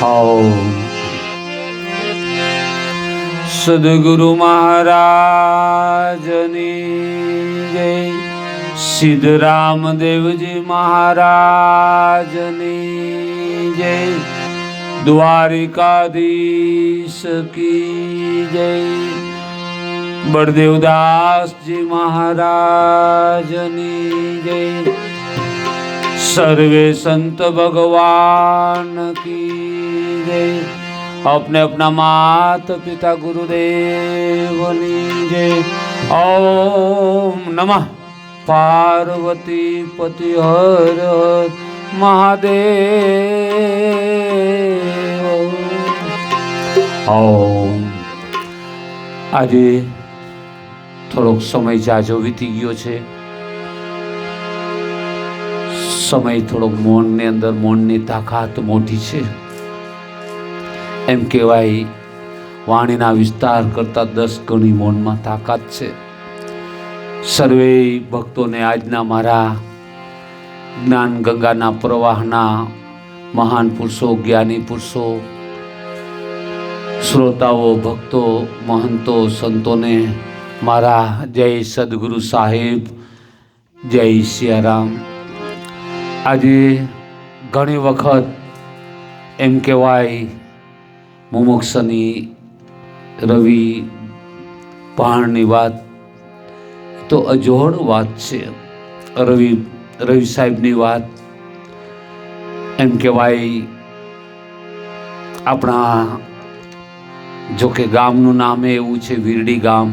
ઓમ સદગુરુ મહારાજની જય, સિદ્ધરામદેવજી મહારાજની જય, દ્વારિકાધીશ કી જય, બળદેવદાસજી મહારાજની જય, सर्वे संत भगवान की जय। अपने अपना माता पिता गुरुदेवनी जय। ओम नमः पार्वती पति हर हर महादेव। ओम आज थोड़ोक समय जाजो वीती गयो छे। समय थोड़ो मौन ने अंदर मौननी ताकात मोटी छे। एम कहेवाय वाणीना विस्तार करता 10 गणी मौन में ताकात छे। सर्वे भक्तों ने आजना मारा ज्ञान गंगाना प्रवाहना महान पुरुषों, ज्ञानी पुरुषों, श्रोताओं, भक्तों, महंतों, संतों ने मारा जय सदगुरु साहेब, जय सियाराम। आज घणी वखत एम कहेवाय मुमुक्षनी रवि पहाणनी वात तो अजोड़ वात छे। रवि साहेबनी वात एम कहेवाय अपना जो के गामनुं नाम एवुं छे वीरडी गाम,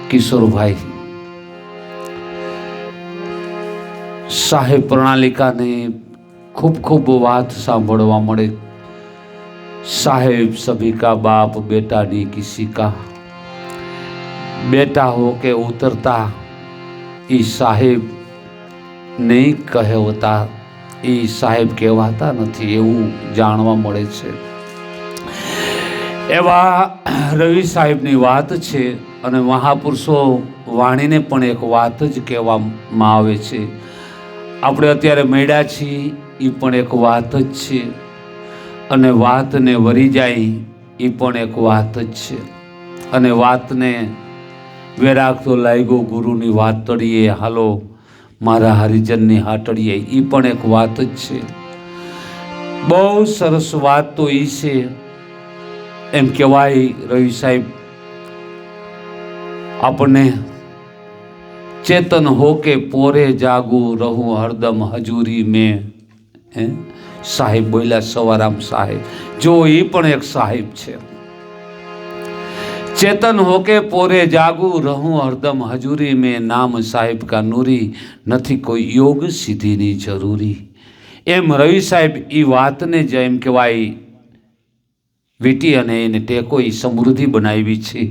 किशोरभाई साहेब प्रणालिका ने खूब खूब बात सांभळवा मळे। साहेब सभी का बाप, बेटा नहीं किसी का। बेटा हो के उतरता ई साहेब नहीं कहेवता, ई साहेब कहेवाता नथी एवुं जाणवा मळे छे। एवा रवि साहेबनी वात छे अने महापुरुषो वाणीने पण एक वात ज कहेवामां आवे छे। આપણે અત્યારે મળ્યા છીએ એ પણ એક વાત જ છે, અને વાતને વરી જાય એ પણ એક વાત જ છે, અને વાતને વેરાગ તો લાગ્યો ગુરુની વાત તળીએ હાલો મારા હરિજનની હાટડીએ એ પણ એક વાત જ છે। બહુ સરસ વાત તો એ છે એમ કહેવાય રવિ સાહેબ આપણને चेतन हो के पोरे जागू रहूं हरदम हजूरी में। साहेब बोला सवाराम साहेब जो ये पण एक साहेब छे। चेतन हो के पोरे जागू रहूं हरदम हजूरी में, नाम साहेब का नूरी नथी कोई योग सिद्धि नी जरूरी। एम रवि साहेब ई वात ने ज एम कहेवाय वीटी अने एने टेको ई समृद्धि बनावी छे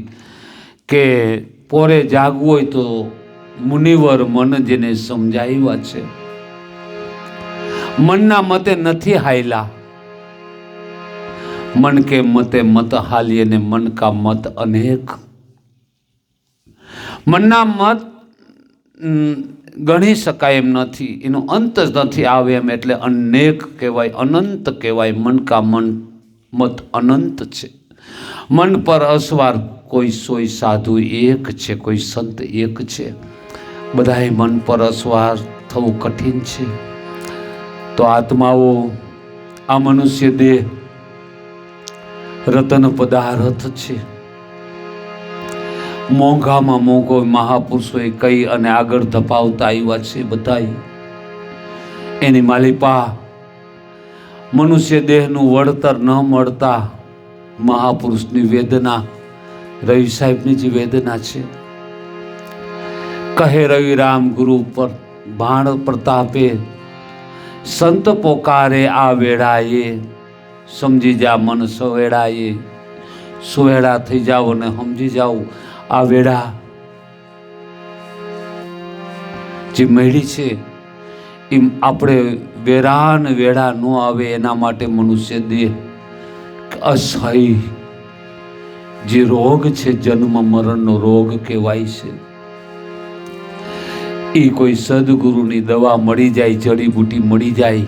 के पोरे जागवू होय तो मुनिवर मन जेने समझाव्या छे। मनना मते नथी हायला, मन के मते मत हालिए ने मन का मत अनेक। मनना मत गणी शकाय एम नथी, एनो अंत ज नथी आवे एम एटले अनेक कहेवाय, अनंत कहेवाय। मन का मन मत अनंत छे। मन पर असवार कोई सोई साधु एक छे, कोई संत एक छे। बधाए मन पर असवार थवुं कठिन छे। तो आत्माओ आ मनुष्य देह रतन पदार्थ छे। मोंघामां मोंघो महापुरुषोए कई अने आगळ धपावता आव्या छे। बधाई एनी मालिपा मनुष्य देहनुं वळतर न मळता महापुरुषनी वेदना, रवि साहेबनी जी वेदना छे। कहे रवि राम गुरु पर बाण प्रतापे, संत पोकारे आ वेड़ाए, समझी जा मन सवेड़ाए। सुवेड़ा थई जाओ ने समझी जाओ आ वेड़ा जे मળી છે એ આપણે વેરાન વેડા ન આવે એના માટે મનુષ્ય દેહ અસહ્ય જે રોગ છે જન્મ મરણનો રોગ કહેવાય છે। એ કોઈ સદગુરુની દવા મળી જાય, જડીબુટી મળી જાય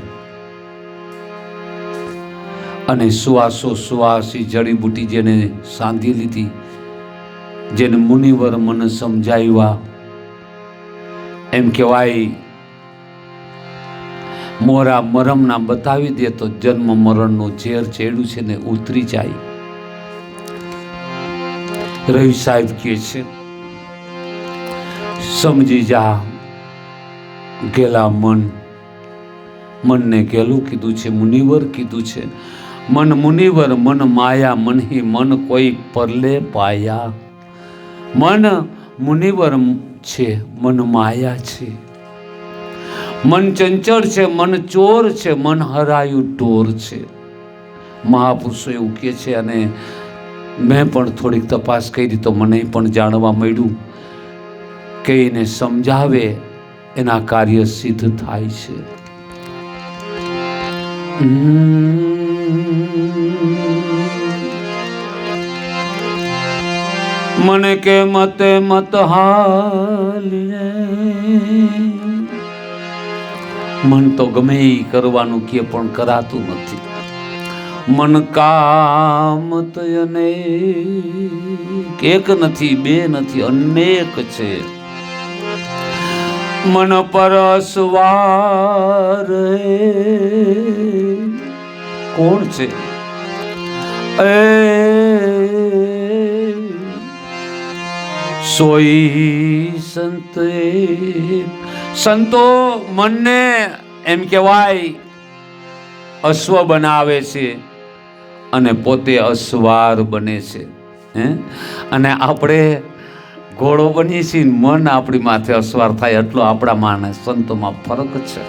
અને સુવાસો સુવાસી જડીબુટી જેને સાંધી લીધી, જેને મુનિવર મન સમજાવ્યા, એમ કહેવાય મોરા મરમના બતાવી દે તો જન્મ મરણનું ઝેર ચેડ્યું છે ને ઉતરી જાય. રવિ સાહેબ કહે છે, સમજી જા ગેલા મનને ગેલું કીધું છે, મુનિવર કીધું છે. મન મુનિવર મન માયા મનહી મન કોઈ પરલે પાયા. મન મુનિવર છે, મન માયા છે. મન ચંચળ છે, મન ચોર છે, મન હરાયું ઢોર છે. મહાપુરુષો એવું કહે છે. અને મેં પણ થોડીક તપાસ કરી તો મને પણ જાણવા મળ્યું કે એને સમજાવે એના કાર્ય સિદ્ધ થાય છે. મને કે મતે મત હાલીએ, મન તો ગમે એ કરવાનું કે પણ કરાતું નથી. મન કામત અનેક, એક નથી બે નથી અનેક છે. મન પરસવાર કોણ છે? સોઈ સંત. સંતો મનને એમ કહેવાય અશ્વ બનાવે છે અને પોતે અસવાર બને છે. અને આપણે ઘોડો બની છીએ, મન આપણી માથે અસવાર થાય. એટલો આપણા માણસ સંતોમાં ફરક છે.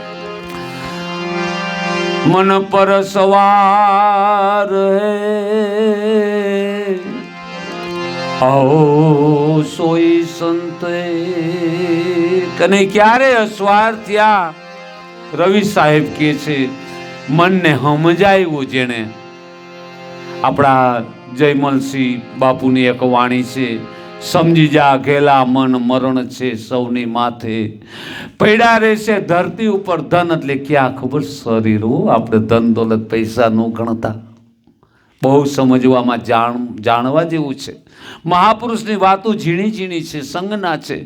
મન પર સવાર આવો સોઈ સંત. કને ક્યારે અસવાર થયા? રવિ સાહેબ કહે છે, મનને સમજાયું જેણે. આપણા જયમલસિંહ બાપુની એક વાણી છે, સમજી જા ઘેલા મન મરણ છે સૌની માથે. પડ્યા રહેશે ધરતી ઉપર ધન. એટલે ક્યાં ખબર? શરીર. આપણે ધન દોલત પૈસા નો ગણતા. બહુ સમજવામાં જાણવા જેવું છે. મહાપુરુષની વાતો ઝીણી ઝીણી છે, સંગના છે.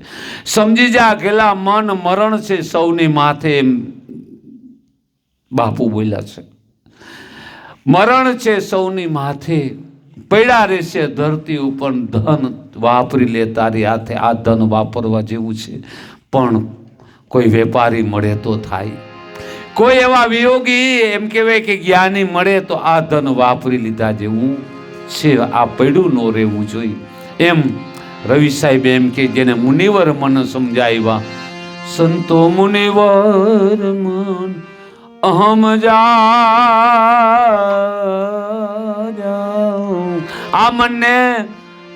સમજી જા ઘેલા મન મરણ છે સૌની માથે, એમ બાપુ બોલ્યા છે. મરણ છે સૌની માથે, પડ્યા રહેશે ધરતી ઉપર ધન. વાપરી લે તારી હાથે. આ ધન વાપરવા જેવું છે, પણ કોઈ વેપારી મળે તો થાય. કોઈ એવા વિયોગી એમ કહેવાય કે જ્ઞાની મળે તો આ ધન વાપરી લીધા જેવું છે. આ પડ્યું ન રહેવું જોઈએ. એમ રવિ સાહેબ એમ કે જેને મુનિવર મન સમજાવ્યા. સંતો મુનિવર મન અહમ આ મનને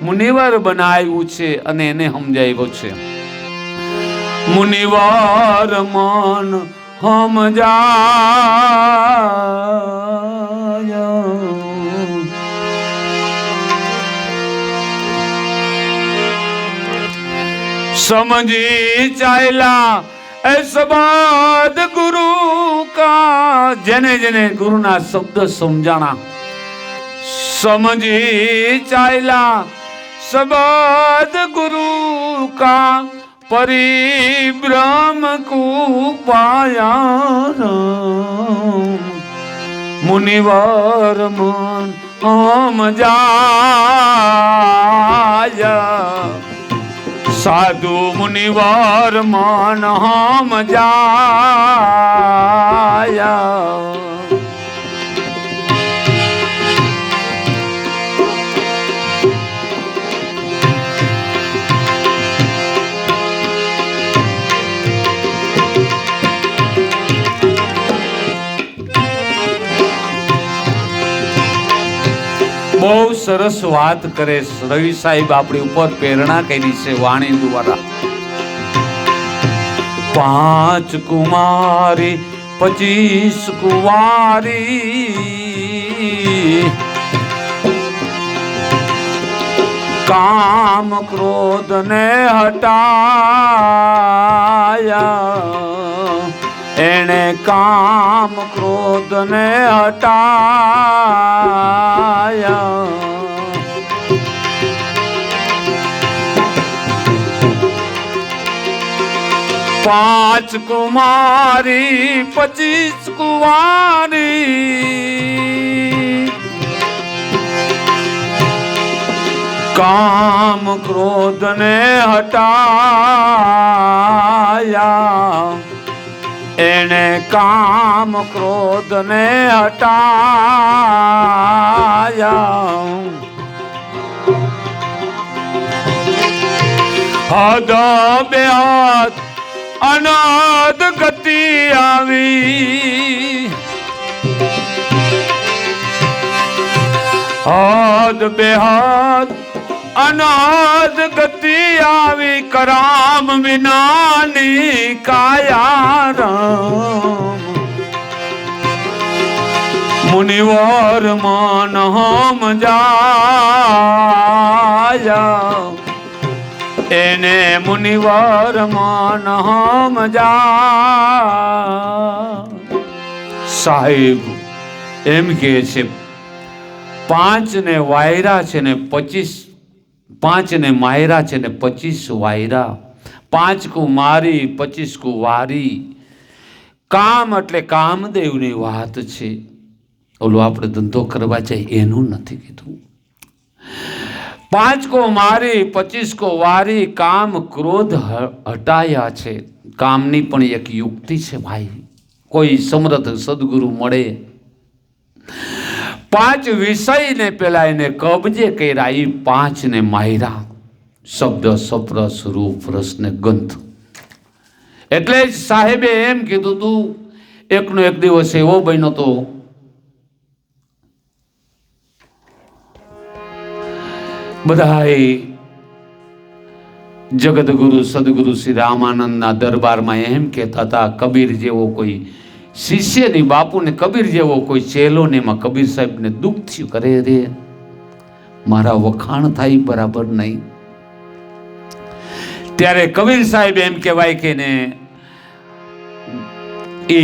મુનિવર બનાવ્યું છે અને એને સમજાવ્યો છે. મુનિવર મન समझी चाहला सबद गुरु का. जेने जेने गुरु ना शब्द समझाना. समझी चाहला सबद गुरु का, परिभ्रम को पाया. मुनिवर मन हम जाया. साधु मुनिवर मन हम जाया. બહુ સરસ વાત કરે રવિ સાહેબ. આપણી ઉપર પ્રેરણા કરી છે વાણી દ્વારા. 5 કુમારી 25 કુંવારી, કામ ક્રોધ ને હટાયા. એણે કામ ક્રોધ ને હટાયા. પાંચ કુમારી 25 કુંવારી, કામ ક્રોધ ને હટાયા. એણે કામ ક્રોધ ને હટાયા. હદ બેહદ અનાદ ગતિ આવી. હદ બેહદ અનાદ ગતિ આવી. કરામ વિનાની કાયા રામ. મુનિવર મન હમ જાયા. એને મુનિવર મન હમ જા. સાહેબ એમ કે છે 5 ને વાયરા છે ને 25, 5 ને માયરા છે ને 25 વાયરા. 5 કુમારી 25 કુંવારી. કામ એટલે કામદેવની વાત છે. ઓલું આપણે ધંધો કરવા જાય એનું નથી કીધું. 5 કુમારી 25 કુંવારી. કામ ક્રોધ હટાયા છે. કામની પણ એક યુક્તિ છે ભાઈ. કોઈ સમર્થ સદગુરુ મળે, 5 વિષયને પેલા એને કબજે કર્યા. એ 5 ને માયરા. શબ્દ સપ્રસ રૂપ રસ ને ગંધ. એટલે જ સાહેબે એમ કીધું તું. એકનો એક દિવસ એવો બન્યો તો બધાય જગતગુરુ સદગુરુ શ્રી રામાનંદના દરબારમાં એમ કહેતા હતા, કબીર જેવો કોઈ શિષ્ય ની બાપુને કબીર જેવો કોઈ ચેલો ને એમાં કબીર સાહેબને દુઃખ થયું. કરે રે મારા વખાણ થાય બરાબર નહીં. ત્યારે કબીર સાહેબ એમ કહેવાય કે ને એ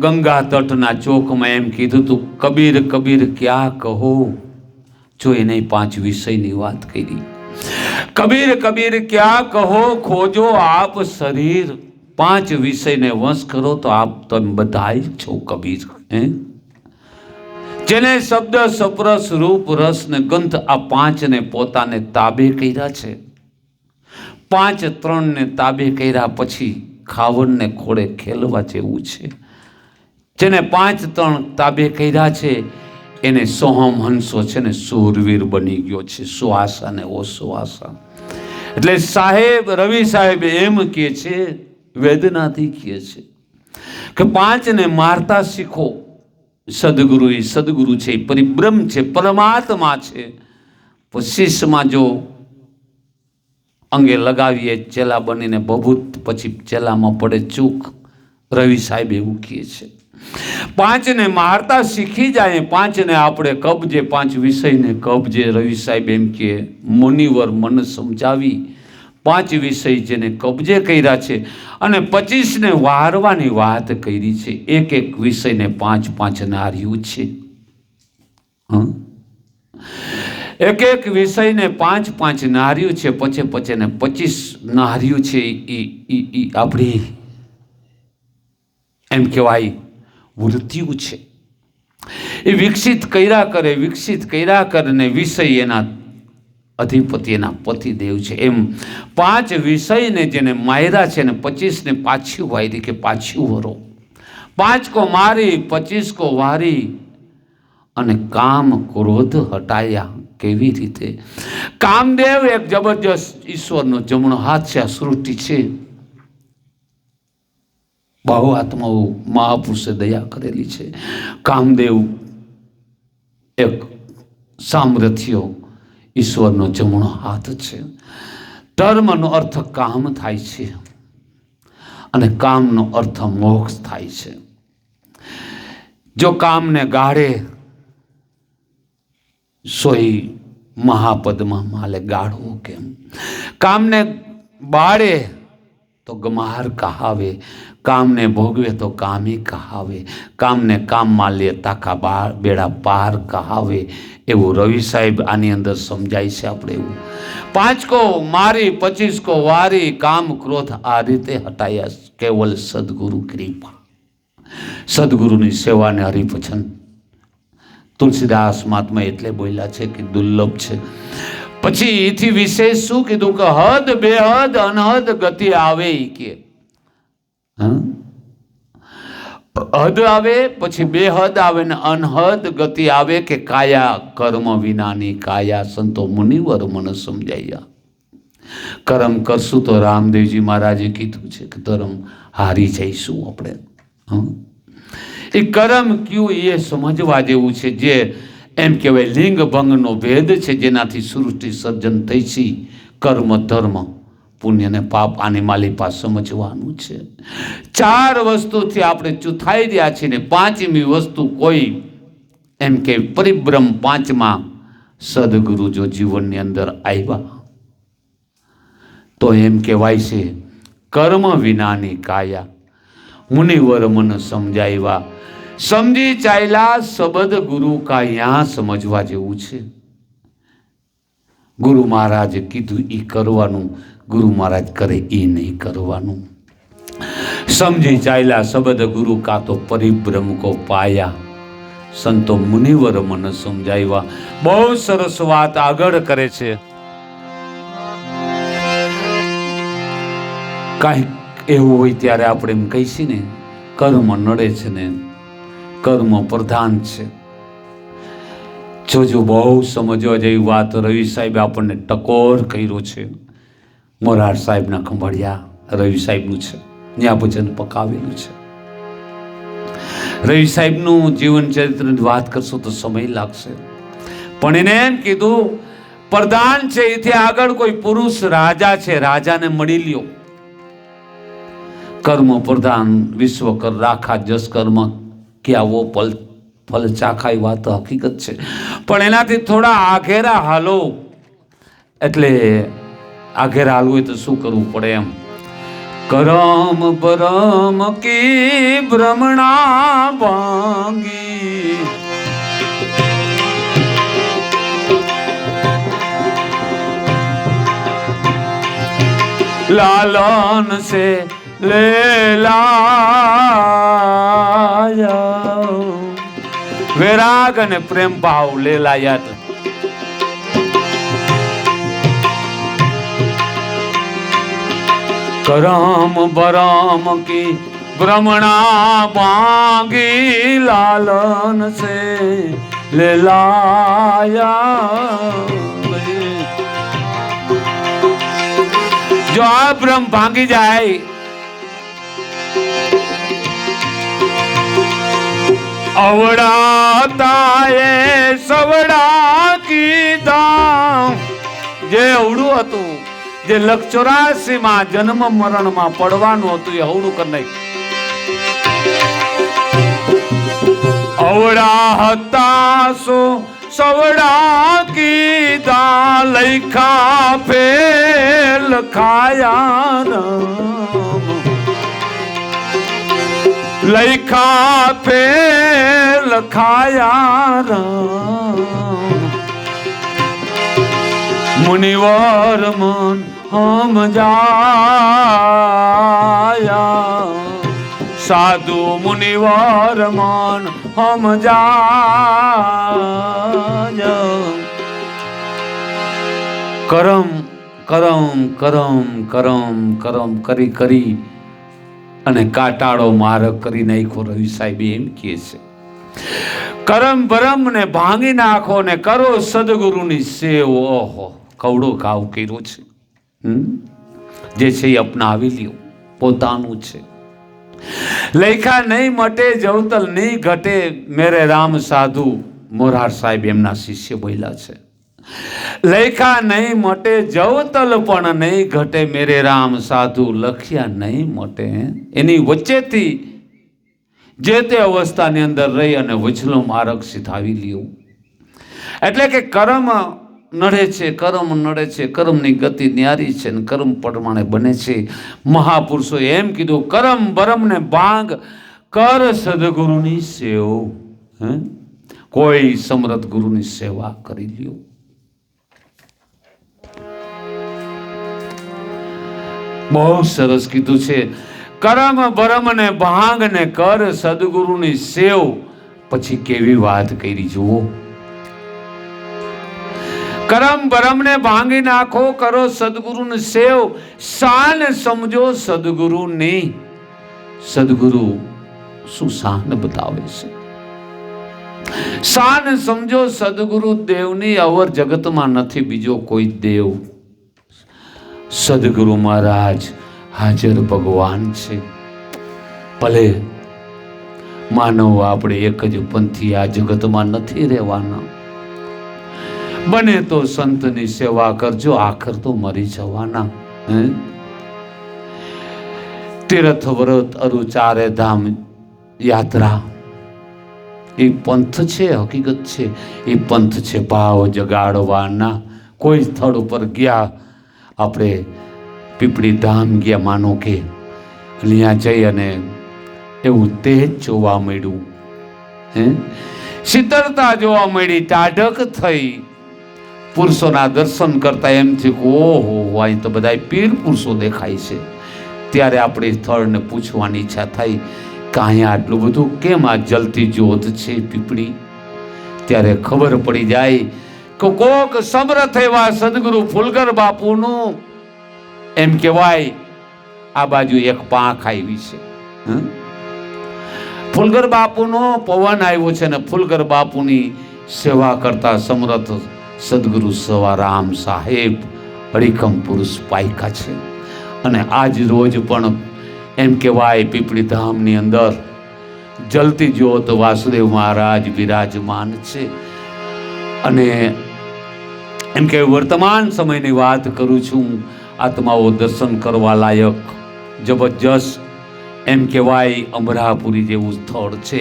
ગંગા તટના ચોકમાં એમ કીધું તું, કબીર કબીર ક્યાં કહો. જો એને 5 વિષયની વાત કરી. કબીર કબીર ક્યાં કહો, ખોજો આપ શરીર. 5 વિષયને વંશ કરો તો આપ તમે બધાય છો કબીર. જેને શબ્દ સપ્રસ રૂપ રસ ને ગંધ આ 5 ને પોતાને તાબે કર્યા છે. 5 3 ને તાબે કર્યા પછી ખાવડને ખોળે ખેલવા જેવું છે. જેને 5 3 તાબે કર્યા છે એને સોહમ હંસો છે ને સૂરવીર બની ગયો છે. સુહાસા ને ઓસુહાસા. એટલે સાહેબ રવિ સાહેબ એમ કહે છે, વેદનાથી કહે છે કે 5 ને મારતા શીખો. સદગુરુ એ સદગુરુ છે, પરિબ્રહ્મ છે, પરમાત્મા છે. શીશમાં જો અંગે લગાવીએ ચેલા બનીને બભૂત, પછી ચેલામાં પડે ચૂક. રવિ સાહેબ એવું કહે છે. 5 ને મારતા શીખી જાય. 5 ને આપણે કબજે, 5 વિષયને કબજે. રવિ સાહેબ એમ કે મુનિવર મન સમજાવી. 5 વિષય જેને કબજે કર્યા છે અને 25 ને વારવાની વાત કરી છે. એક એક વિષયને 5 નાર્યું છે. એક એક વિષયને 5 નાર્યું છે. પછી ને 25 નાર્યું છે. એ આપણી એમ કહેવાય વૃત્તિઓ છે. એ વિકસિત કર્યા કરે, વિકસિત કર્યા કરે ને વિષય એના અધિપતિ એના પતિદેવ છે. એમ 5 વિષયને જેને માયરા છે ને 25 ને પાછું વાયરી કે પાછું વરો. 5 કો મારી 25 કો વારી. અને કામ ક્રોધ હટાયા. કેવી રીતે? કામદેવ એક જબરજસ્ત ઈશ્વરનો જમણો હાથ છે. આ સૃષ્ટિ છે. બહુ આત્માઓ મહાપુરુષે દયા કરેલી છે. કામદેવ એક સામર્થ્ય ઈશ્વરનો જમણો હાથ છે. ધર્મનો અર્થ કામ થાય છે અને કામનો અર્થ મોક્ષ થાય છે. જો કામને ગાળે સોઈ મહાપદમાં માલે ગાળવો કેમ? કામને બાળે તો ગમાર કહાવે, કામને ભોગવે તો કામી કહાવે, કામને કામમાં લે તાકા બેડા પાર કહાવે. એવું રવિ સાહેબ આની અંદર સમજાય છે આપણે. એવું 5 કો મારી 25 કો વારી, કામ ક્રોધ આ રીતે હટાયા કેવલ સદગુરુ કૃપા. સદગુરુની સેવાને હરિભજન તુલસીદાસ મહાત્મા એટલે બોલ્યા છે કે દુર્લભ છે. પછી એથી વિશેષ શું કીધું કે હદ બેહદ અનહદ ગતિ આવે. કે હદ આવે, પછી બેહદ આવે ને અનહદ ગતિ આવે. કે કાયા કર્મ વિનાની કાયા, સંતો મુનિવર મને સમજાયા. કર્મ કરશું તો રામદેવજી મહારાજે કીધું છે કે ધર્મ હારી જઈશું આપણે. એ કર્મ કયું એ સમજવા જેવું છે. જે એમ કહેવાય લિંગ ભંગનો ભેદ છે, જેનાથી સૃષ્ટિ સર્જન થઈ છે. કર્મ ધર્મ પુણ્ય ને પાપ, આની માલિપા સમજવાનું છે. 4 વસ્તુથી આપણે ચૂથાઈ રહ્યા છીએ ને 5મી વસ્તુ કોઈ એમ કે પરિબ્રહ્મ 5માં સદગુરુ જો જીવનની અંદર આવ્યા તો એમ કહેવાય છે કર્મ વિનાની કાયા, મુનિવર મન સમજાવ્યા. સમજી ચાલ્યા શબ્દ ગુરુ કા યાં સમજવા જેવું છે. ગુરુ મહારાજે કીધું એ કરવાનું, ગુરુ મહારાજ કરે એ નહીં કરવાનું. સમજી ચાલ્યા શબ્દ ગુરુ કા તો પરિબ્રહ્મ કો પાયા, સંતો મુનિવર મન સમજાવ્યા. બહુ સરસ વાત આગળ કરે છે. કાંઈક એવું હોય ત્યારે આપણે એમ કહીશી ને કર્મ નડે છે ને કર્મ પ્રધાન છે. જોજો બહુ સમજવા જેવી વાત રવિ સાહેબે આપણને ટકોર કર્યો છે. મોરાર સાહેબના ખંભાળિયા રવિ સાહેબનું છે, ત્યાં ભજન પકાવેલું છે. રવિ સાહેબનું જીવન ચરિત્રની વાત કરશો તો સમય લાગશે, પણ એને એમ કીધું પ્રધાન છે એથી આગળ કોઈ પુરુષ રાજા છે, રાજાને મળી લ્યો. કર્મ પ્રધાન વિશ્વ કર રાખા, જસ કર્મ ક્યાં વો ફલ ચાખા, એ વાત હકીકત છે. પણ એનાથી થોડા આઘેરા હાલો. એટલે આઘેરા હાલવું હોય તો શું કરવું પડે એમ. કરમ પરમ કી ભ્રમણા ભાંગી, લાલન સે લેલાયા, વૈરાગ અને પ્રેમ ભાવ લેલાયા. કરમ બરમ કી ભ્રમણા ભાંગી, લાલન સે લેલાયા. જો આ ભ્રમ ભાંગી જાય, અવડાતા એ સવડા કીધા. જે અવડું હતું, જે 84 માં જન્મ મરણ માં પડવાનું હતું, એ અવડું કરી નાખ્યું. અવડા હતા સો સવડા કીધા, લખા ફેલ ખાયા, લખા ફેલ ખાયા. મુનિવર મન હમ જાયા, સાધુ મુનિવર મન હમ જાયા. કરમ કરમ કરમ કરમ કરમ કરી કરી અને કાટાળો માર્ગ કરી નાખ્યો. રવિ સાહેબ એમ કહે છે કરમ ભરમ ને ભાંગી નાખો ને કરો સદગુરુની સેવ. ઓહો, કવડો ઘાવ કર્યો છે. જે છે એ અપનાવી લ્યો, પોતાનું છે. લેખા નહીં મટે જવતલ નહીં ઘટે, મેરે રામ સાધુ મોરાર સાહેબ એમના શિષ્ય બોલ્યા છે. લેખા નહીં મટે જવતલ પણ નહીં ઘટે, મેરે રામ સાધુ લખ્યા નહીં મટે. એની વચ્ચેથી જે તે અવસ્થાની અંદર રહી અને વચલો માર્ગ સીધાવી લ્યો. એટલે કે કર્મ નડે છે, કર્મ નડે છે, કર્મની ગતિ ન્યારી છે ને કર્મ પ્રમાણે બને છે. મહાપુરુષો એમ કીધું, કરમ બરમને ભાંગ કર સદગુરુની સેવ. કોઈ સમર્થ ગુરુની સેવા કરી લ્યો. બહુ સરસ કીધું છે. કરમ ભરમ ને ભાંગ ને કર સદગુરુની સેવ. પછી કેવી વાત કરી જુઓ. કરમ ભરમ ને ભાંગી નાખો, કરો સદગુરુની સેવ. શાન સમજો સદગુરુની. સદગુરુ શું શાન બતાવે છે. શાન સમજો સદગુરુ દેવની. અવર જગતમાં નથી બીજો કોઈ દેવ. સદગુરુ મહારાજ હાજર ભગવાન છે. ભલે માનવ આપણે એક જ પંથી આ જગતમાં નથી રહેવાના. બને તો સંતની સેવા કરજો, આખર તો મરી જવાના. તીર્થ વ્રત અરુ ચારે ધામ યાત્રા એ પંથ છે, હકીકત છે. એ પંથ છે ભાવ જગાડવાના. કોઈ સ્થળ ઉપર ગયા, આપણે પીપળી ધામ ગયા માનો કે, ત્યાં જઈ અને એવું તેજ જોવા મળ્યું, શીતળતા જોવા મળી, ટાઢક થઈ. પુરુષોના દર્શન કરતા એમ છે કે ઓહો, અહીં તો બધા પીર પુરુષો દેખાય છે. ત્યારે આપણે સ્થળને પૂછવાની ઈચ્છા થઈ કે અહીંયા આટલું બધું કેમ આ જલતી જ્યોત છે પીપળી. ત્યારે ખબર પડી જાય કે કોક સમર્થ એવા સદગુરુ ફુલગર બાપુનું એમ કહેવાય આ બાજુ એક પાંખ આવી છે. ફુલગર બાપુનો પવન આવ્યો છે ને ફુલગર બાપુની સેવા કરતા સમર્થ સદગુરુ સવારામ સાહેબ હરિકમ પુરુષ પાયકા છે. અને આજ રોજ પણ એમ કહેવાય પીપળી ધામની અંદર જલતી જ્યોત વાસુદેવ મહારાજ બિરાજમાન છે. અને એમ કે વર્તમાન સમયની વાત કરું છું, આત્માઓ દર્શન કરવા લાયક જબરજસ્ત એમ કહેવાય અમરાપુરી જેવું સ્થળ છે.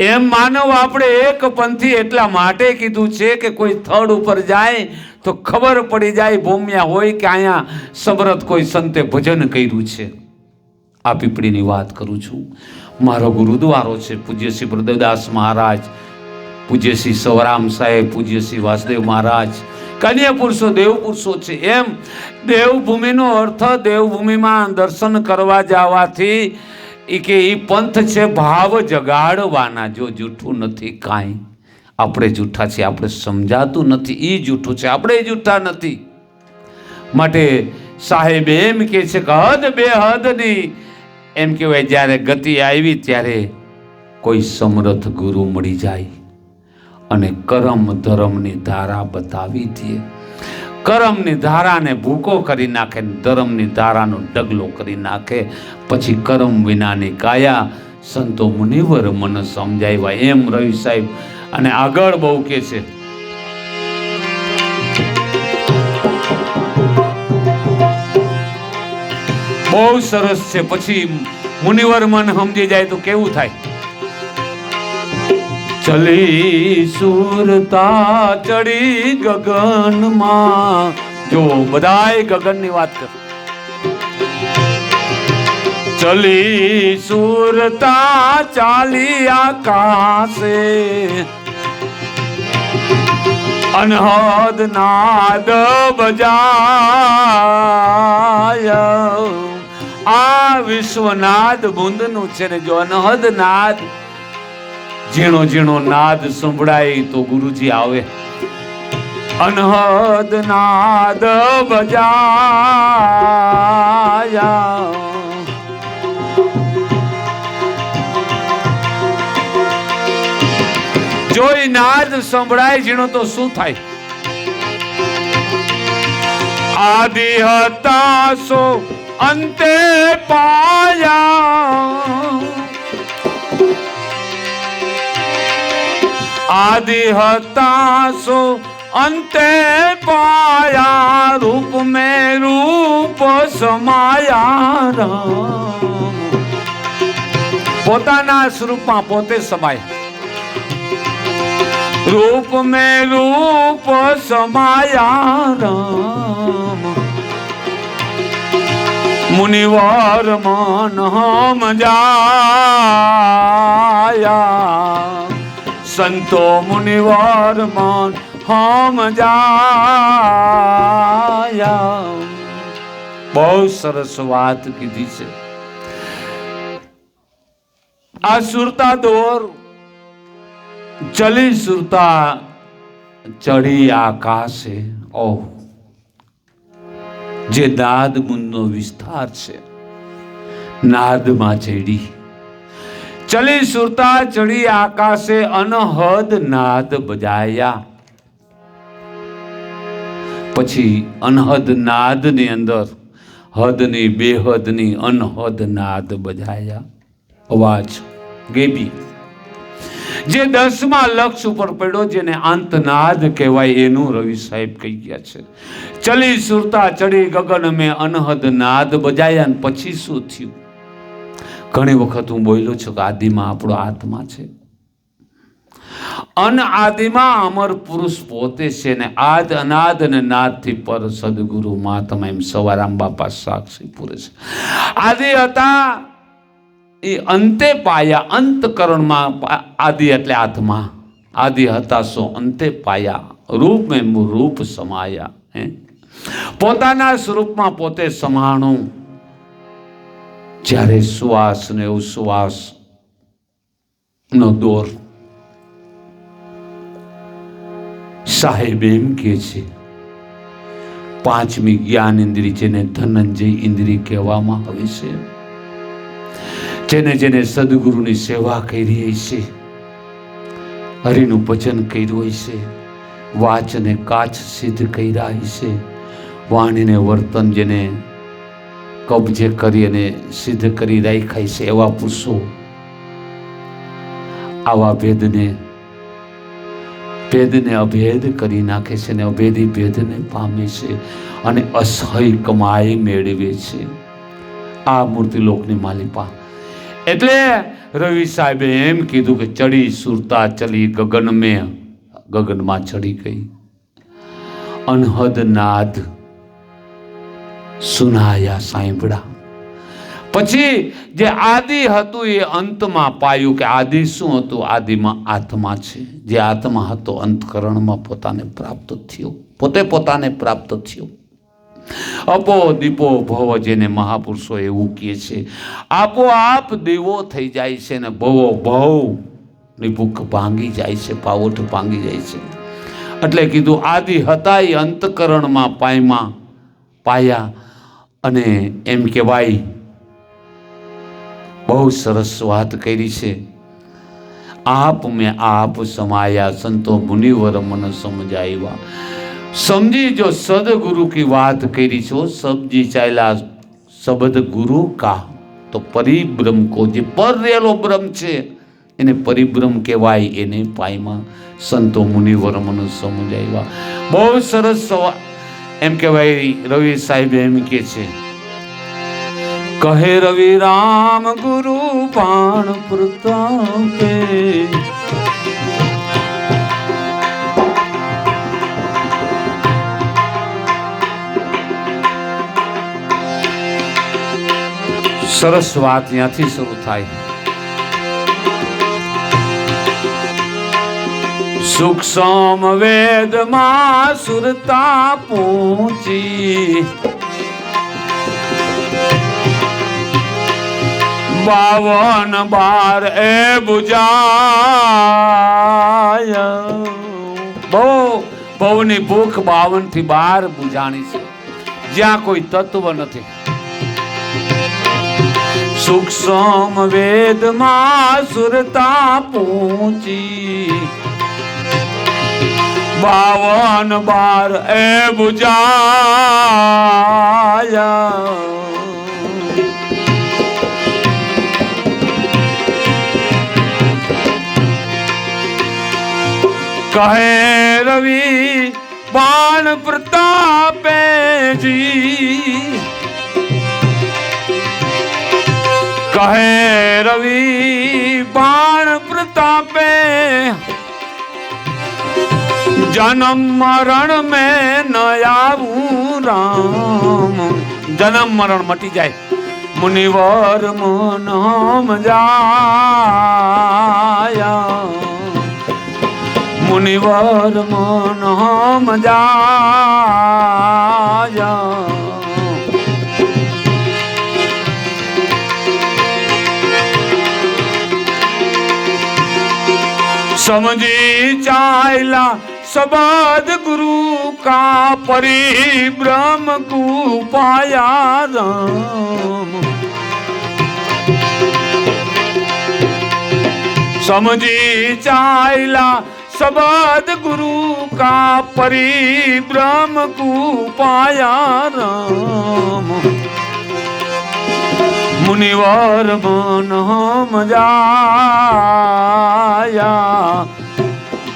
એમ માનવ આપણે એક પંથી એટલા માટે કીધું છે કે કોઈ સ્થળ ઉપર જાય તો ખબર પડી જાય ભૂમ્યા હોય કે અહીંયા સમર્થ કોઈ સંતે ભજન કર્યું છે. આ પીપળીની વાત કરું છું. મારો ગુરુદ્વારો છે પૂજ્ય શ્રી પ્રદેવદાસ મહારાજ, પૂજ્ય શ્રી સવરામ સાહેબ, પૂજ્ય શ્રી વાસુદેવ મહારાજ, કન્યા પુરુષો દેવ પુરુષો છે. એમ દેવભૂમિનો અર્થ દેવભૂમિમાં દર્શન કરવા જવાથી કે એ પંથ છે ભાવ જગાડવાના. જો જૂઠું નથી કાંઈ, આપણે જૂઠા છીએ, આપણે સમજાતું નથી, એ જૂઠું છે, આપણે જૂઠા નથી. માટે સાહેબ એમ કે છે કે હદ બે હદની એમ કહેવાય જ્યારે ગતિ આવી ત્યારે કોઈ સમર્થ ગુરુ મળી જાય અને કરમ ધર્મની ધારા બતાવી દે. કરમની ધારાને ભૂકો કરી નાખે, ધર્મની ધારાનો ડગલો કરી નાખે. પછી કરમ વિનાની કાયા સંતો મુનિવર મન સમજાવ્યા. એમ રવિ સાહેબ અને આગળ બહુ કે છે બહુ સરસ છે. પછી મુનિવર મન સમજી જાય તો કેવું થાય. ચલી સુરતા ચડી ગગનમાં. જો બધાય ગગનની વાત કર. ચલી સુરતા ચાલી આકાશે, અનહદ નાદ બજાય. આ વિશ્વનાદ બુંદનું છે ને જો અનહદ નાદ ઝીણો ઝીણો નાદ સંભળાય તો ગુરુજી આવે. અનહદ નાદ બજાય. જો એ નાદ સંભળાય ઝીણો તો શું થાય. આદિ હતા સો અંતે પાયા. આદિ હતા સો અંતે પાયા. રૂપ में रूप સમાયા. રામ પોતાના સ્વરૂપમાં પોતે સમાય. रूप में रूप समाया राम, मुनिवर मन हम जाया, संतो मुनिवर मन हम जाया। बहुत सरस बात कीधी छे। आ सुरता दौर चली सुरता चढ़ी आकाशे। ओह, जे नाद मुंदनो विस्तार छे, नाद में चढ़ी चली सुरता चढ़ी आकाशे, अनहद नाद बजाया। पछी अनहद नाद ने अंदर हदनी बेहदनी अनहद नाद बजाया। अवाज गेबी जे 10મા લક્ષ ઉપર પડ્યો, જેને અંતનાદ કહેવાય, એનું રવિ સાહેબ કહી ગયા છે, ચલી સુરતા ચડી ગગન મેં અનહદ નાદ બજાયા। અને પછી શું થયું? ઘણી વખત હું બોલ્યો છું કે આદિમાં આપણો આત્મા છે, અનઆદિમાં અમર પુરુષ પોતે છે ને આદ અનાદ અને નાદથી પર સદગુરુ મહાત્મા એમ સવારામ બાપા સાક્ષી પૂરે છે। આદિ હતા એ અંતે પાયા, અંતકરણમાં આદિ એટલે આત્મા, આદિ હતા સો અંતે પાયા, રૂપ મેં રૂપ સમાયા। પોતાના સ્વરૂપમાં પોતે સમાણું। જ્યારે શ્વાસ ને ઉશ્વાસ નો દોર સાહેબ એમ કે છે, 5મી જ્ઞાન ઇન્દ્રિય, જેને ધનંજય ઇન્દ્રિય કહેવામાં આવે છે, જેને જેને સદગુરુની સેવા કરી છે, હરિનું ભજન કર્યું છે, વાચને કાચ સિદ્ધ કર્યા છે, વાણીને વર્તન જેને કબજે કરી અને સિદ્ધ કરી રાખ્યા છે, એવા પુરુષો આવા ભેદને અભેદ કરી નાખે છે ને અભેદી ભેદને પામે છે અને અસહ્ય કમાઈ મેળવે છે આ મૂર્તિલોકની માલિપા। એટલે રવિ સાહેબે એમ કીધું કે ચડી સુરતા ચલી ગગન में, ગગનમાં ચડી ગઈ, અનહદ નાદ સુનાયા સાંભળા। પછી જે આદિ હતું એ અંતમાં પાયું કે આદિ શું હતું? આદિમાં આત્મા છે, જે આત્મા હતો અંતકરણમાં પોતાને પ્રાપ્ત થયો, પોતે પોતાને પ્રાપ્ત થયો। અપો દીપો ભવ, જેને મહાપુરુષો એવું કહે છે, આપોઆપ દીવો થઈ જાય છે ને ભવો ભવ ની ભૂખ ભાંગી જાય છે, પાવઠ ભાંગી જાય છે। એટલે કીધું આદિ હતા એ અંતકરણમાં પાયા। અને એમ કહેવાય, બહુ સરસ વાત કરી છે, આપ મેં આપ સમાયા, સંતો મુનિવર મન સમજાવ્યા। समझी जो सदगुरु की बात करी छो, समझी चाहला शब्द गुरु का, तो परिब्रह्म को, जे पर रेलो ब्रह्म छे एने परिब्रह्म कहेवाय, एने पायमा संतो मुनिवर मन समजाव्या। बहुत सरस एम कहेवाय। रवि साहेब एम के छे, कहे रवि राम गुरु बाण प्रतापे, સરસ વાત ત્યાંથી શરૂ થાય। સૂક્ષ્મ વેદમાં સુરતા પહોંચી, 52 બાર એ બુજાયા। બહુની ભૂખ 52 થી 12 બુજાણી છે, જ્યાં કોઈ તત્વ નથી। सूक्ष्म वेद मां सुरता पहुंची, 52 बार ए बुझाया। कहे रवि बाण प्रतापे जी, कहे रवि बाण प्रतापे, जन्म मरण में न आऊं राम, जन्म मरण मटी जाए मुनिवर मन जाया, मुनिवर मन जाया। समझी चाइला सबद गुरु का परिभ्रम को पाया राम, समझी चाइला सबद गुरु का परिभ्रम को पाया राम, मुनिवर मन जाया,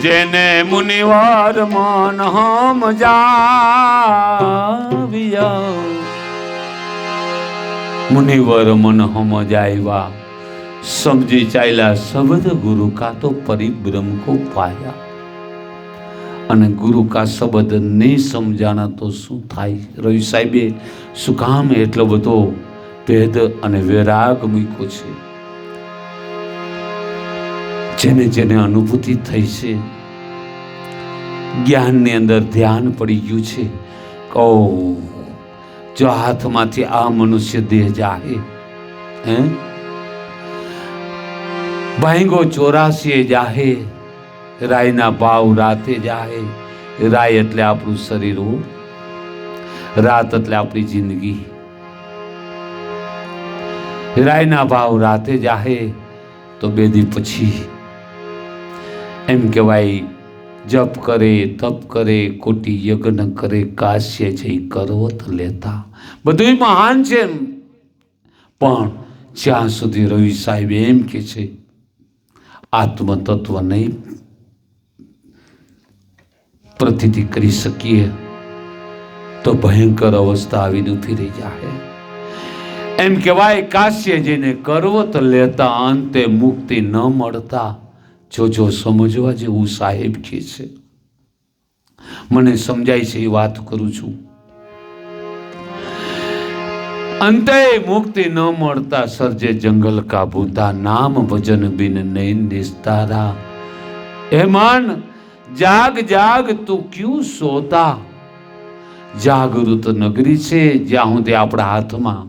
जेने मुनिवर मन जाविया, मुनिवर मन हम जायवा। समझी चाइला शब्द गुरु का तो परिभ्रम को पाया, અને ગુરુ કા શબ્દ નહીં સમજાણા તો શું થાય? રવિ સાહેબે શું કામ એટલો બધો ભેદ અને વૈરાગ મૂક્યો છે? જેને જેને અનુભૂતિ થઈ છે, જ્ઞાનની અંદર ધ્યાન પડી ગયું છે, કહો જો હાથમાંથી આ મનુષ્ય દેહ જાહે, હે ભાંગો 84 જાહે, રાયના ભાવ રાતે જાહે। રાય એટલે આપણું શરીર, રાત એટલે આપણી જિંદગી। રાયના ભાવ રાતે જાહે તો બેદી પછી એમ કહેવાય જપ કરે, તપ કરે, કોટી યજ્ઞ કરે, કાશ્ય જઈ કરવત લેતા। બધું મહાન છે, પણ જ્યાં સુધી રવિ સાહેબ એમ કે છે આત્મતત્વ નહીં પ્રતીતિ કરી શકીએ તો ભયંકર અવસ્થા આવીને ઊભી રહી જાય। એમ કહેવાય કાશ્ય જઈને કરવત લેતા, અંતે મુક્તિ ન મળતા। જો સમજવા જેવું સાહેબ કે છે, મને સમજાય છે એ વાત કરું છું। અંતે મુક્તિ ન મળતા સર્જે જંગલ કા ભૂતા, નામ ભજન બિન નૈન નિસ્તારા। હે મન જાગ જાગ તું ક્યું સોતા, જાગૃત નગરી છે જ્યાં સુધી આપણા હાથમાં।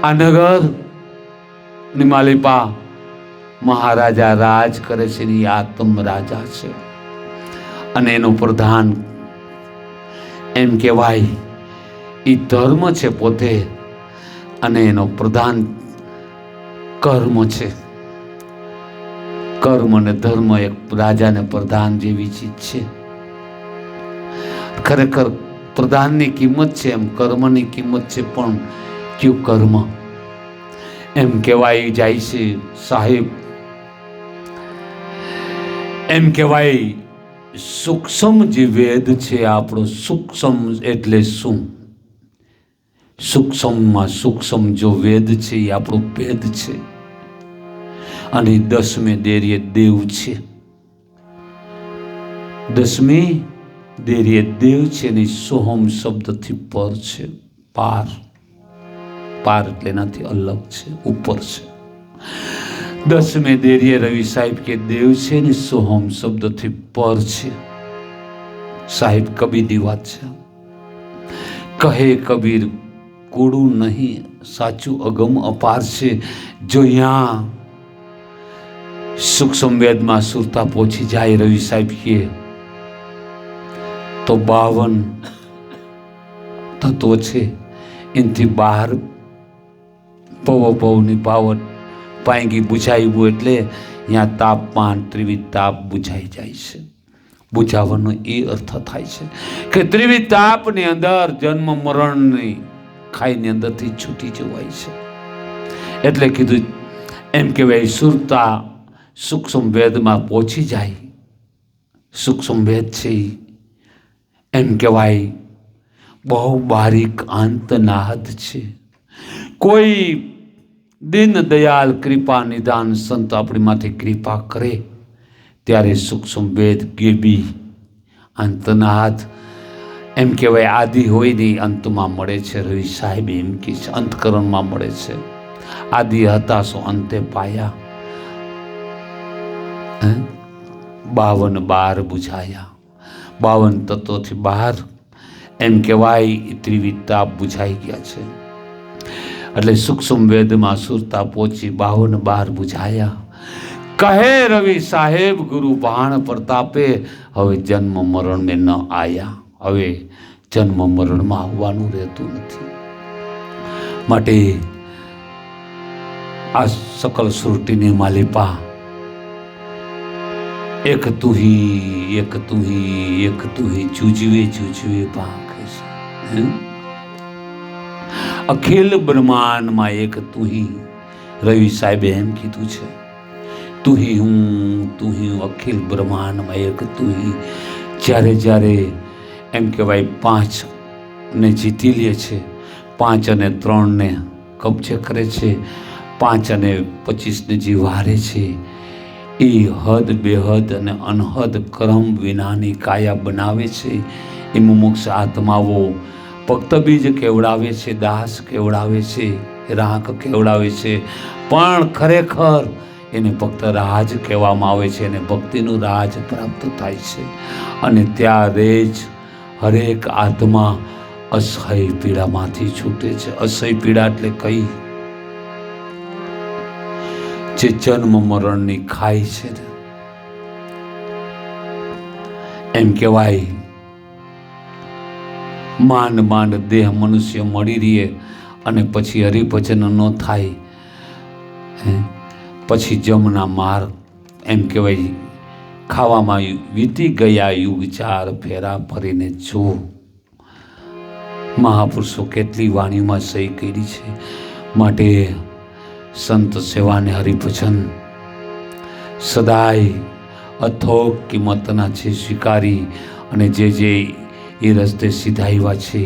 આ નગર નિમાલિપા મહારાજા રાજ કરે છે, એ આત્મ રાજા છે, અને એનો પ્રધાન એમ કહેવાય એ ધર્મ છે પોતે, અને એનો પ્રધાન કર્મ છે। કર્મ અને ધર્મ એક રાજા ને પ્રધાન જેવી ચીજ છે। ખરેખર પ્રધાનની કિંમત છે, એમ કર્મની કિંમત છે, પણ ક્યું કર્મ એમ કહેવાય જાય છે સાહેબ। એમ કહેવાય સૂક્ષ્મ જે વેદ છે આપણો, સૂક્ષ્મ એટલે શું? સૂક્ષ્મમાં સૂક્ષ્મ જો વેદ છે એ આપણો ભેદ છે, અને 10મે દેરીએ દેવ છે। 10મી દેરીએ દેવ છે ને સોહમ શબ્દથી પર છે, પાર। પાર એટલે એનાથી અલગ છે, ઉપર છે। 10મે દેરીએ રવિ સાહેબ કે દેવ છે ને સોહમ શબ્દથી પર છે। સાહેબ કબીરની વાત છે, કહે કબીર કૂડું નહીં સાચું અગમ અપાર છે। જો यहाँ सूक्ष्म वेद में सुरता पहुंची जाए रवि साहब किए तो 52 तत्व छे, इनथी बहार पवनी पावट पाएंगी बुझाव्યું એટલે यहाँ तापमान त्रिविध ताप बुझाई जाए छे। बुझाવાનો એ अर्थ थाय छे કે ત્રિવિધ તાપની અંદર જન્મ મરણની ખાઈની અંદરથી છૂટી જવાય છે। એટલે કીધું એમ કહેવાય સુરતા सूक्ष्म वेद में पहुंची जाए। सूक्ष्म वेद छे एम कहेवाय बहु बारीक अंतनाद छे। कोई દીન દયાલ કૃપા નિદાન સંત આપણી માથે કૃપા કરે ત્યારે સૂક્ષ્મ વેદ ગેબી અંતનાદ એમ કહેવાય આદિ હોય નહીં અંતમાં મળે છે. રવિ સાહેબ એમ કે છે અંતકરણમાં મળે છે. આદિ હતા સો અંતે પાયા, 52 બાર બુઝાયા. 52 તત્વોથી બહાર એમ કહેવાય ત્રિવિધતા બુઝાઈ ગયા છે. એટલે સૂક્ષ્મ વેદમાં સુરતા પહોંચી 52 બાર બુઝાયા. કહે રવિ સાહેબ ગુરુ બાણ પ્રતાપે હવે જન્મ મરણ મેં ન આયા. હવે જન્મ મરણમાં આવવાનું રહેતું નથી. માટે આ સકલ સૃષ્ટિની માલિપા એક તું હી એક તું હી એક તું હી જુજવે જુજવે પાંખે છે. અખિલ બ્રહ્માંડમાં એક તું હી. રવિ સાહેબે એમ કીધું છે તું હી હું અખિલ બ્રહ્માંડમાં એક તું હી. જ્યારે જ્યારે એમ કહેવાય 5 ને જીતી લે છે, 5 અને 3 ને કબજે કરે છે, 5 અને 25 ને જીવારે છે, એ હદ બેહદ અને અનહદ ક્રમ વિનાની કાયા બનાવે છે. એ મુમુક્ષ આત્માઓ ભક્ત બીજ કેવડાવે છે, દાસ કેવડાવે છે, રાખ કેવડાવે છે, પણ ખરેખર એને ભક્ત રાજ કહેવામાં આવે છે. એને ભક્તિનું રાજ પ્રાપ્ત થાય છે અને ત્યારે જ હરેક આત્મા અસહ્ય પીડામાંથી છૂટે છે. અસહ્ય પીડા એટલે કઈ? જે જન્મ મરણની ખાઈ છે. એમ કહેવાય માંડ માંડ દેહ મનુષ્ય મળી રહીએ અને પછી હરિભજન ન થાય, પછી જમના માર્ગ એમ કહેવાય ખાવામાં વીતી ગયા યુગ 4 ફેરા ફરીને જો. મહાપુરુષો કેટલી વાણીમાં સહી કરી છે. માટે સંત સેવાને હરિભજન સદાય અથોક કિંમતના છે સ્વીકારી અને જે એ રસ્તે સીધા આવ્યા છે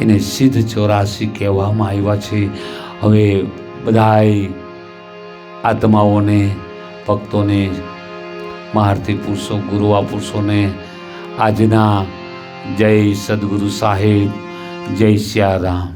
એને સિદ્ધ 84 કહેવામાં આવ્યા છે. હવે બધાય આત્માઓને ભક્તોને મહારથી પુરુષો ગુરુવા પુરુષોને આજના જય સદગુરુ સાહેબ, જય સિયા રામ.